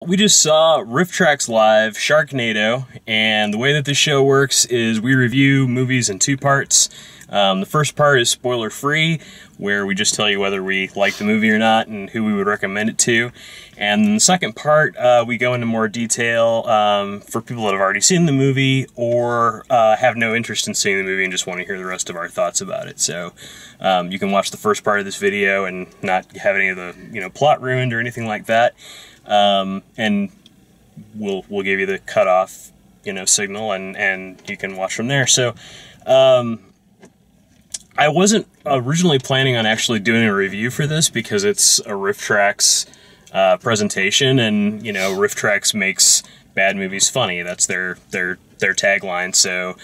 We just saw Rifftrax live, Sharknado, and the way that this show works is we review movies in two parts. The first part is spoiler-free, where we just tell you whether we like the movie or not and who we would recommend it to. And then the second part, we go into more detail for people that have already seen the movie or have no interest in seeing the movie and just want to hear the rest of our thoughts about it. So you can watch the first part of this video and not have any of the plot ruined or anything like that. And we'll give you the cutoff, signal, and you can watch from there. So, I wasn't originally planning on actually doing a review for this because it's a Rifftrax presentation, and Rifftrax makes bad movies funny. That's their tagline. So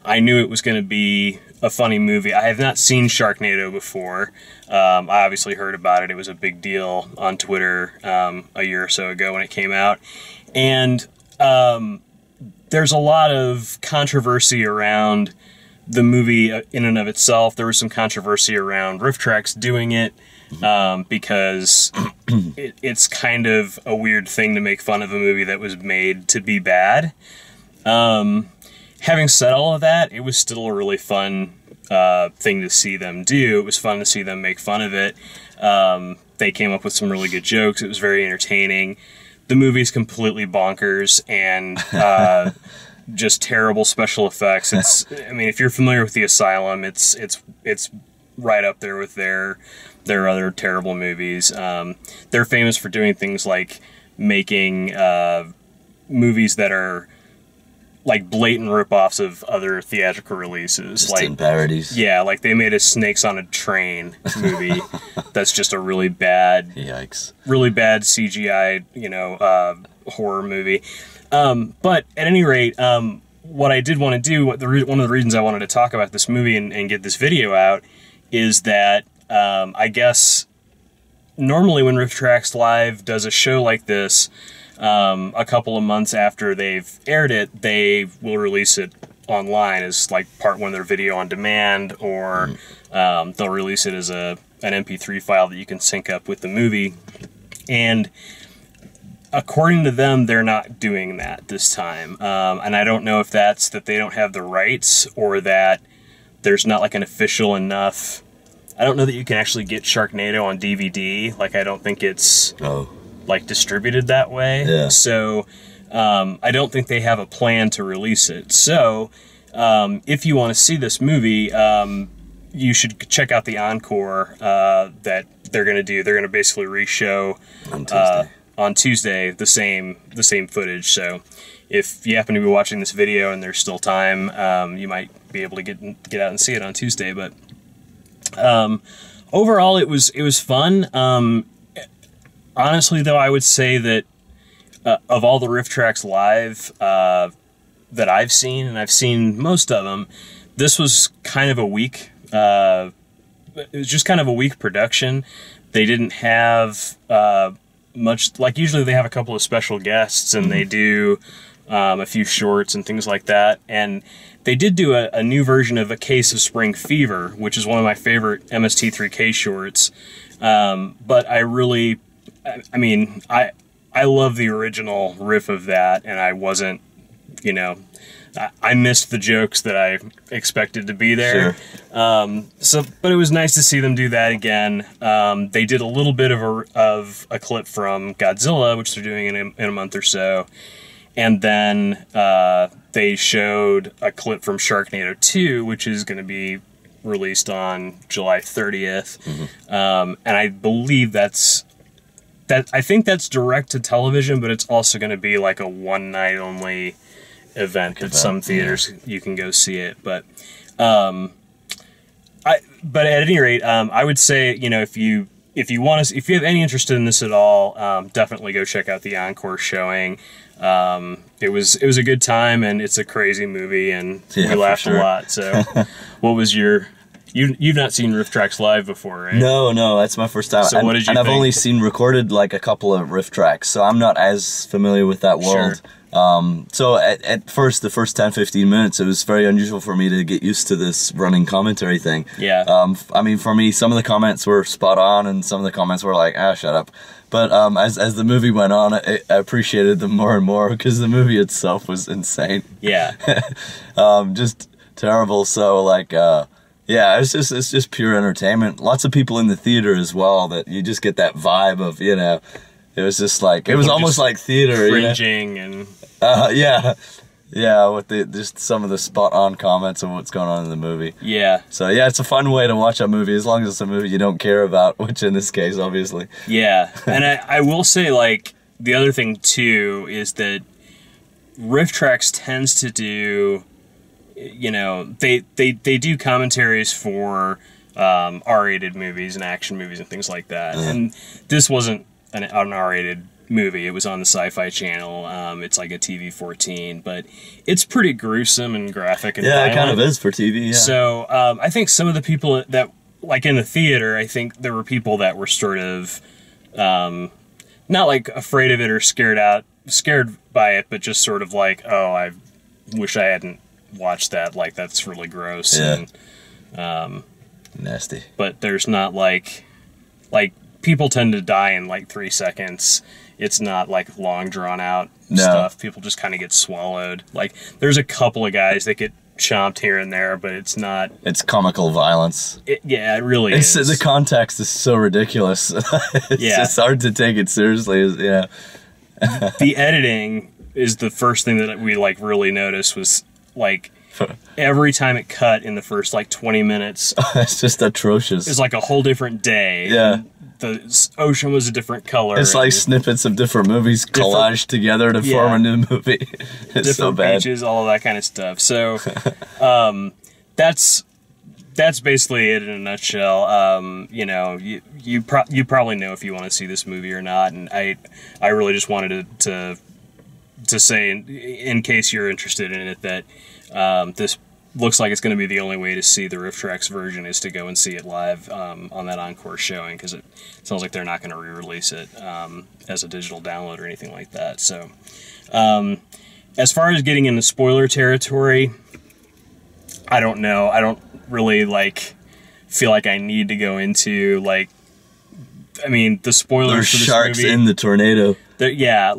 I knew it was going to be a funny movie. I have not seen Sharknado before. I obviously heard about it. It was a big deal on Twitter a year or so ago when it came out. And there's a lot of controversy around the movie in and of itself. There was some controversy around Rifftrax doing it because it's kind of a weird thing to make fun of a movie that was made to be bad. Having said all of that, it was still a really fun thing to see them do. It was fun to see them make fun of it. They came up with some really good jokes. It was very entertaining. The movie's completely bonkers and just terrible special effects. I mean, if you're familiar with The Asylum, it's right up there with their other terrible movies. They're famous for doing things like making movies that are like blatant ripoffs of other theatrical releases. Just in parodies. Yeah, like they made a Snakes on a Train movie that's just a really bad, yikes, really bad CGI, horror movie. But at any rate, what I did want to do, one of the reasons I wanted to talk about this movie and get this video out is that I guess normally when Rifftrax Live does a show like this, a couple of months after they've aired it, they will release it online as like part one of their video on demand, or they'll release it as an MP3 file that you can sync up with the movie. And according to them, they're not doing that this time. And I don't know if that's that they don't have the rights or that there's not like an official enough. I don't know that you can actually get Sharknado on DVD. Like, I don't think it's like distributed that way. Yeah. So I don't think they have a plan to release it. So if you want to see this movie, you should check out the encore that they're going to do. They're going to basically re-show on Tuesday the same footage. So if you happen to be watching this video and there's still time, you might be able to get out and see it on Tuesday. But overall, it was fun. Honestly, though, I would say that of all the Rifftrax Live that I've seen, and I've seen most of them, this was kind of a weak. It was just kind of a weak production. They didn't have much. Like, usually they have a couple of special guests and they do a few shorts and things like that. And they did do a new version of A Case of Spring Fever, which is one of my favorite MST3K shorts. But I love the original riff of that, and I wasn't, I missed the jokes that I expected to be there. Sure. But it was nice to see them do that again. They did a little bit of a clip from Godzilla, which they're doing in a month or so. And then they showed a clip from Sharknado 2, which is going to be released on July 30th. And I believe I think that's direct to television, but it's also going to be like a one-night only event at some theaters. You can go see it. But at any rate, I would say, if you have any interest in this at all, definitely go check out the encore showing. It was a good time, and it's a crazy movie, and we laughed a lot. So what was you've not seen Rifftrax Live before, right? No, that's my first time. So what did you think? I've only seen recorded like a couple of Rifftrax, so I'm not as familiar with that world. Sure. So at first, the first 10, 15 minutes, it was very unusual for me to get used to this running commentary thing. Yeah. I mean, for me, some of the comments were spot on, and some of the comments were like, ah, shut up. But as the movie went on, I appreciated them more and more because the movie itself was insane. Yeah. Just terrible. So like, yeah, it's just pure entertainment. Lots of people in the theater as well. That you just get that vibe of, you know, it was just like People it was almost like theater, cringing, you know? And yeah, with just some of the spot on comments of what's going on in the movie. Yeah. So yeah, it's a fun way to watch a movie as long as it's a movie you don't care about, which in this case, obviously. Yeah, and I will say, like, the other thing too is that Rifftrax tends to do, you know, they do commentaries for R-rated movies and action movies and things like that. And this wasn't an R-rated movie. It was on the Sci-Fi Channel. It's like a TV-14, but it's pretty gruesome and graphic and violent. It kind of is for TV. Yeah. So I think some of the people that, like in the theater, I think there were people that were sort of not like afraid of it or scared by it, but just sort of like, oh, I wish I hadn't watched that. Like, that's really gross. Yeah. And, nasty. but there's not like people tend to die in like 3 seconds. It's not like long drawn out stuff. People just kind of get swallowed. Like, there's a couple of guys that get chomped here and there, but it's not. It's comical violence. It really is. The context is so ridiculous. It's hard to take it seriously. Yeah. The editing is the first thing that we like really noticed was like every time it cut in the first like 20 minutes. It's just atrocious. It's like a whole different day. Yeah. The ocean was a different color. It's like snippets of different movies collaged together to form a new movie. It's so bad. Pages, all of that kind of stuff. So that's basically it in a nutshell. You know, you probably know if you want to see this movie or not, and I really just wanted to say in case you're interested in it that this looks like it's going to be the only way to see the Rifftrax version is to go and see it live on that encore showing, because it sounds like they're not going to re-release it as a digital download or anything like that. So as far as getting into spoiler territory, I don't know. I don't really feel like I need to go into I mean, the spoilers There's for this sharks movie, in the tornado. Yeah,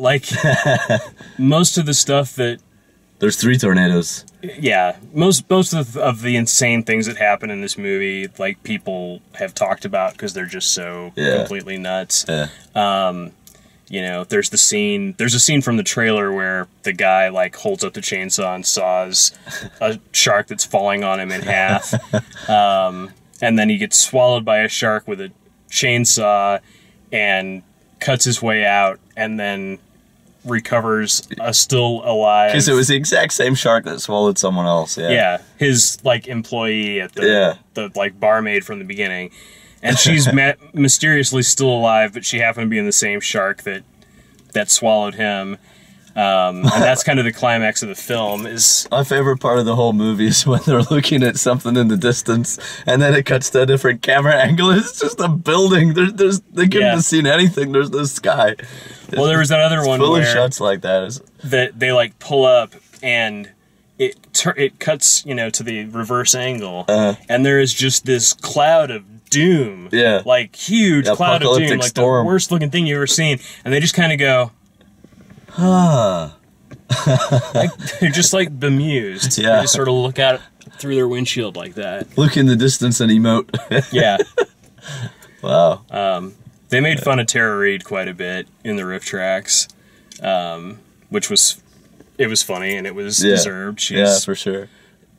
most of the stuff that There's 3 tornadoes. Yeah, most of the insane things that happen in this movie, like, people have talked about because they're just so completely nuts. Yeah. You know, there's a scene from the trailer where the guy holds up the chainsaw and saws a shark that's falling on him in half, and then he gets swallowed by a shark with a chainsaw and cuts his way out, and then recovers still alive. Because it was the exact same shark that swallowed someone else. Yeah. Yeah, his employee at the barmaid from the beginning, and she's mysteriously still alive, but she happened to be in the same shark that swallowed him. And that's kind of the climax of the film. Is my favorite part of the whole movie is when they're looking at something in the distance, and then it cuts to a different camera angle. It's just a building. They couldn't have seen anything. There's the sky. Well, there was another one full where of shots like that. They pull up and it cuts to the reverse angle, and there is just this cloud of doom. Yeah, huge cloud of doom, storm. The worst looking thing you've ever seen, and they just kind of go. Huh. They're just bemused. Yeah. They just sort of look out through their windshield like that. Look in the distance and emote. Yeah. Wow. They made fun of Tara Reid quite a bit in the Rifftrax, which was funny and it was deserved. Yeah, for sure.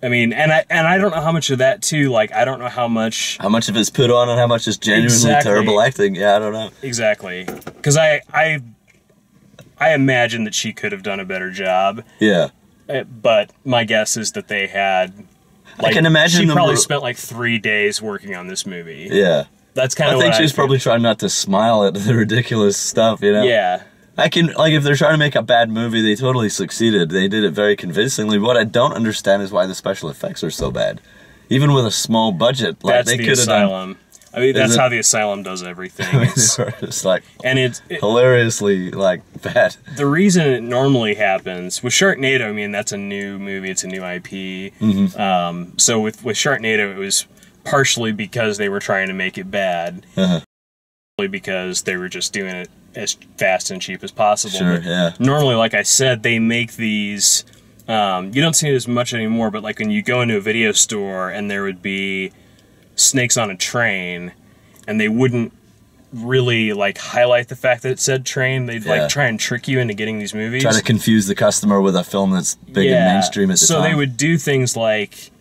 I mean, and I don't know how much of that too. I don't know how much of it's put on and how much is genuinely terrible acting. Yeah, I don't know. Exactly, because I imagine that she could have done a better job. Yeah. But my guess is that they had... I can imagine she probably spent 3 days working on this movie. Yeah. That's kind of what I think. She was probably trying not to smile at the ridiculous stuff, you know? Yeah. I can... if they're trying to make a bad movie, they totally succeeded. They did it very convincingly. What I don't understand is why the special effects are so bad. Even with a small budget. That's the Asylum. I mean, that's how the Asylum does everything. It's like, and it's hilariously like bad. The reason it normally happens with Sharknado, I mean, that's a new movie, it's a new IP. So with Sharknado, it was partially because they were trying to make it bad, because they were just doing it as fast and cheap as possible. Sure, but yeah. normally, like I said, they make these. You don't see it as much anymore, but like when you go into a video store and there would be snakes on a train, and they wouldn't really like highlight the fact that it said train. They'd like try and trick you into getting these movies. Try to confuse the customer with a film that's big and mainstream at the time. So they would do things like,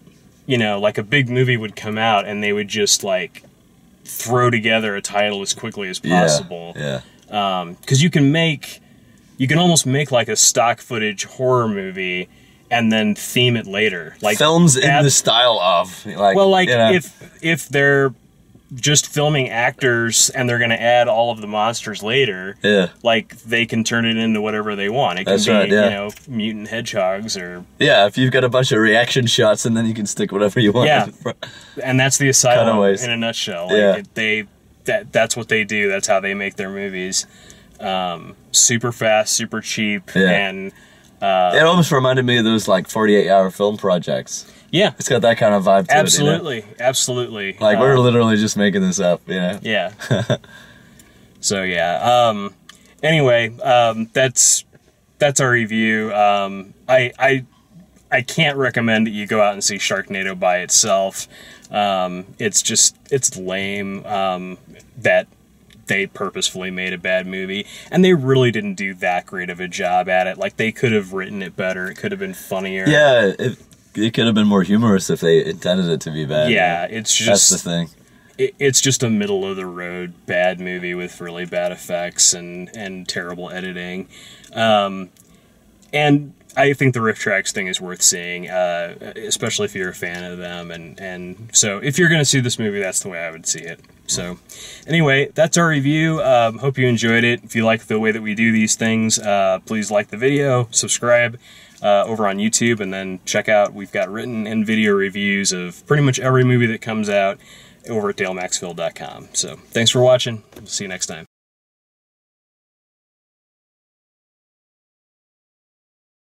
you know, like a big movie would come out and they would just like throw together a title as quickly as possible. Because you can almost make like a stock footage horror movie and then theme it later. Like films in the style of, like, well, like, you know. if they're just filming actors and they're going to add all of the monsters later, like they can turn it into whatever they want. It can be, you know, mutant hedgehogs or... Yeah, if you've got a bunch of reaction shots and then you can stick whatever you want. Yeah, and that's the Asylum in a nutshell. Like that's what they do. That's how they make their movies. Super fast, super cheap, and... it almost reminded me of those like 48-hour film projects. Yeah. It's got that kind of vibe to absolutely, it. You know? Absolutely. Like, we're literally just making this up, you know? Yeah. So, yeah. Anyway, that's our review. I can't recommend that you go out and see Sharknado by itself. It's lame that they purposefully made a bad movie, and they really didn't do that great of a job at it. Like, they could have written it better. It could have been funnier. Yeah, it could have been more humorous if they intended it to be bad. Yeah, it's just... That's the thing. It's just a middle-of-the-road bad movie with really bad effects and terrible editing. And I think the Rifftrax thing is worth seeing, especially if you're a fan of them. And so if you're going to see this movie, that's the way I would see it. So anyway, that's our review. Hope you enjoyed it. If you like the way that we do these things, please like the video, subscribe over on YouTube, and then check out, we've got written and video reviews of pretty much every movie that comes out over at DaleMaxfield.com. So thanks for watching. We'll see you next time.